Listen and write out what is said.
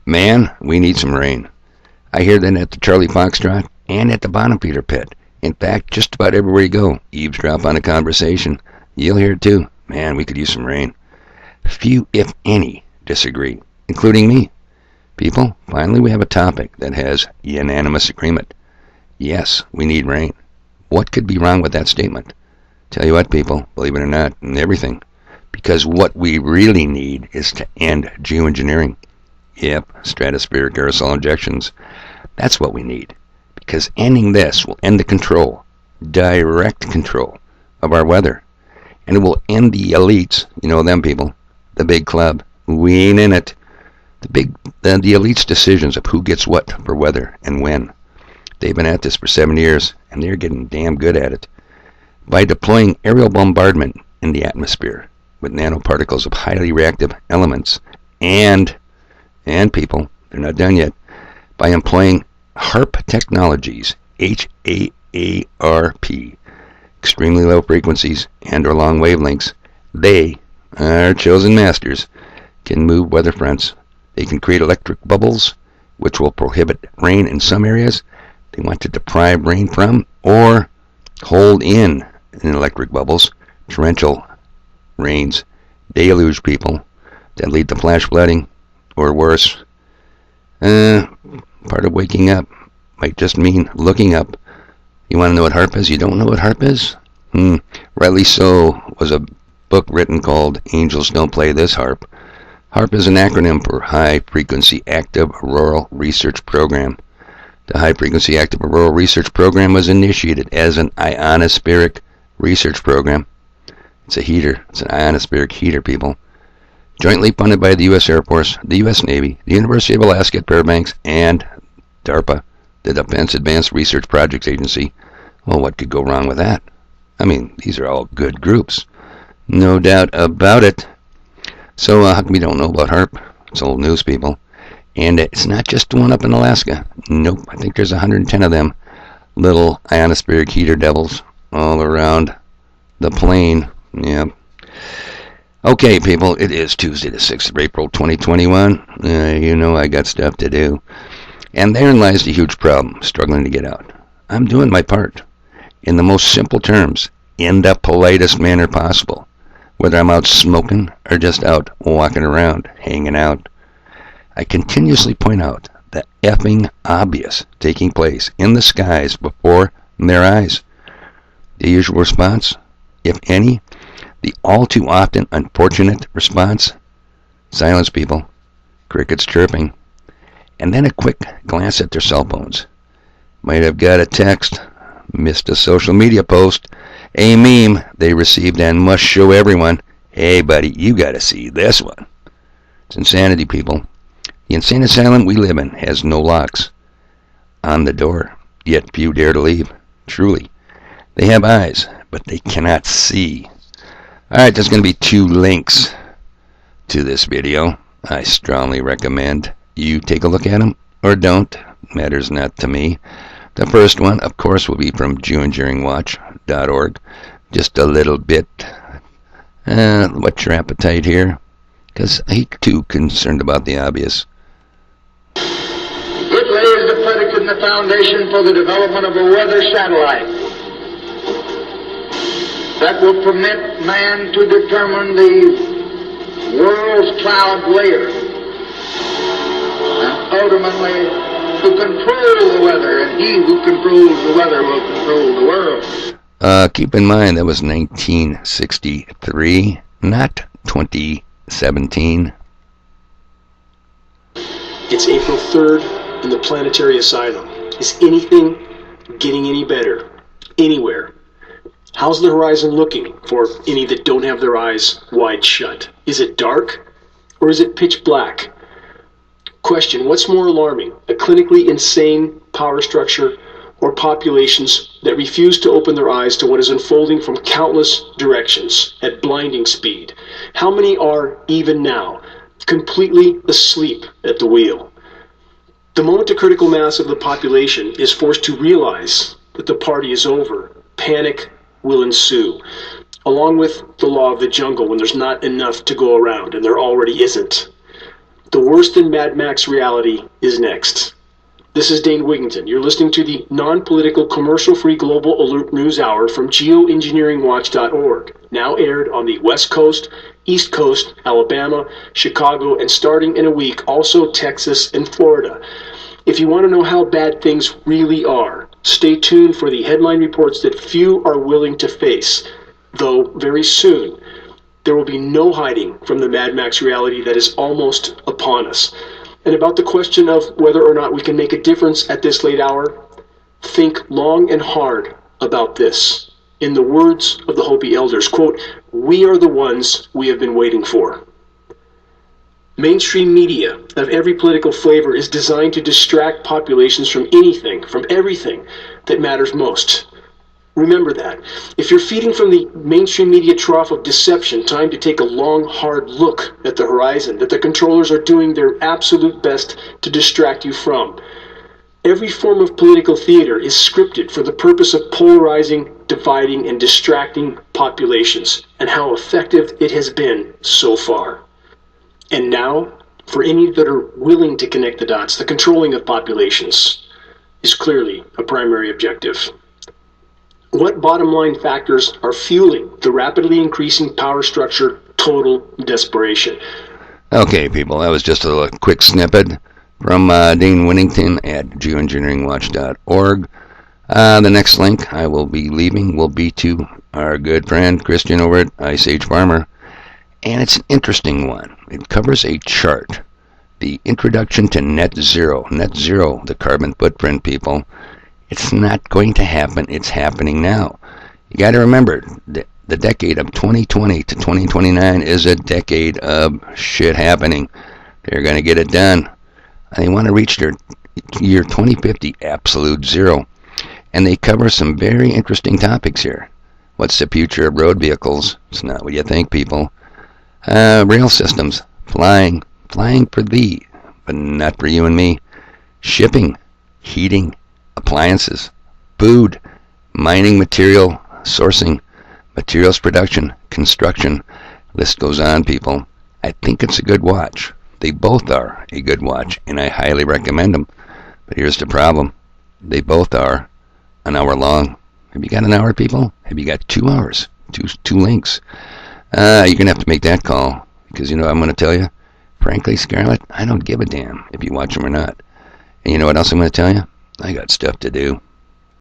Man, we need some rain. I hear that at the Charlie Foxtrot and at the Bottom Feeder Pit. In fact, just about everywhere you go, eavesdrop on a conversation. You'll hear it too. Man, we could use some rain. Few, if any, disagree, including me. People, finally we have a topic that has unanimous agreement. Yes, we need rain. What could be wrong with that statement? Tell you what, people, believe it or not, and everything. Because what we really need is to end geoengineering. Yep, stratospheric aerosol injections. That's what we need. Because ending this will end the control, direct control, of our weather. And it will end the elites, you know them people, the big club. We ain't in it. The elites' decisions of who gets what for weather and when. They've been at this for 7 years, and they're getting damn good at it. By deploying aerial bombardment in the atmosphere with nanoparticles of highly reactive elements, and people, they're not done yet, by employing HAARP technologies, HAARP, extremely low frequencies and or long wavelengths, they, our chosen masters, can move weather fronts. They can create electric bubbles, which will prohibit rain in some areas they want to deprive rain from, or hold in electric bubbles, torrential rains, deluge people that lead to flash flooding, or worse. Part of waking up might just mean looking up. You want to know what HAARP is? You don't know what HAARP is? Rightly so was a book written called Angels Don't Play This HAARP. HAARP is an acronym for High Frequency Active Auroral Research Program. The High Frequency Active Auroral Research Program was initiated as an ionospheric research program. It's a heater. It's an ionospheric heater, people. Jointly funded by the U.S. Air Force, the U.S. Navy, the University of Alaska at Fairbanks, and DARPA, the Defense Advanced Research Projects Agency. Well, what could go wrong with that? I mean, these are all good groups. No doubt about it. So, how come we don't know about HAARP? It's old news, people. And it's not just the one up in Alaska. Nope, I think there's 110 of them little ionospheric heater devils all around the plane. Yeah. Okay, people, it is Tuesday the 6th of April, 2021. You know I got stuff to do. And therein lies the huge problem, struggling to get out. I'm doing my part. In the most simple terms, in the politest manner possible. Whether I'm out smoking or just out walking around, hanging out. I continuously point out the effing obvious taking place in the skies before their eyes. The usual response, if any, the all too often unfortunate response, silence, people, crickets chirping, and then a quick glance at their cell phones. Might have got a text, missed a social media post, a meme they received and must show everyone, hey buddy, you gotta see this one. It's insanity, people. The insane asylum we live in has no locks on the door, yet few dare to leave. Truly. They have eyes, but they cannot see. Alright, there's going to be 2 links to this video. I strongly recommend you take a look at them, or don't. Matters not to me. The first one, of course, will be from geoengineeringwatch.org. Just a little bit. What's your appetite here? Because I ain't too concerned about the obvious. It lays the predicate and the foundation for the development of a weather satellite that will permit man to determine the world's cloud layer and ultimately to control the weather, and he who controls the weather will control the world. Keep in mind that was 1963, not 2017. It's April 3rd in the Planetary Asylum. Is anything getting any better? Anywhere? How's the horizon looking for any that don't have their eyes wide shut? Is it dark or is it pitch black? Question, what's more alarming? A clinically insane power structure or populations that refuse to open their eyes to what is unfolding from countless directions at blinding speed? How many are, even now, completely asleep at the wheel? The moment the critical mass of the population is forced to realize that the party is over, panic will ensue, along with the law of the jungle when there's not enough to go around, and there already isn't. The worse than Mad Max reality is next. This is Dane Wigington. You're listening to the non-political, commercial-free Global Alert News Hour from geoengineeringwatch.org, now aired on the West Coast, East Coast, Alabama, Chicago, and starting in a week, also Texas and Florida. If you want to know how bad things really are, stay tuned for the headline reports that few are willing to face, though very soon there will be no hiding from the Mad Max reality that is almost upon us. And about the question of whether or not we can make a difference at this late hour, think long and hard about this. In the words of the Hopi elders, quote, "We are the ones we have been waiting for." Mainstream media of every political flavor is designed to distract populations from anything, from everything that matters most. Remember that. If you're feeding from the mainstream media trough of deception, time to take a long, hard look at the horizon that the controllers are doing their absolute best to distract you from. Every form of political theater is scripted for the purpose of polarizing, dividing, and distracting populations, and how effective it has been so far. And now, for any that are willing to connect the dots, the controlling of populations is clearly a primary objective. What bottom line factors are fueling the rapidly increasing power structure total desperation? Okay, people, that was just a little quick snippet from Dane Winnington at geoengineeringwatch.org. The next link I will be leaving will be to our good friend Christian over at Ice Age Farmer. And it's an interesting one. It covers a chart. The introduction to net zero, the carbon footprint, people. It's not going to happen. It's happening now. You got to remember, the decade of 2020 to 2029 is a decade of shit happening. They're going to get it done. They want to reach their year 2050 absolute zero. And they cover some very interesting topics here. What's the future of road vehicles? It's not what you think, people. Rail systems, flying for thee, but not for you and me. Shipping, heating, appliances, food, mining material, sourcing, materials production, construction. List goes on, people. I think it's a good watch. They both are a good watch, and I highly recommend them. But here's the problem. They both are an hour long. Have you got an hour, people? Have you got 2 hours? Two links. You're going to have to make that call, because you know what I'm going to tell you? Frankly, Scarlett, I don't give a damn if you watch them or not. And you know what else I'm going to tell you? I got stuff to do.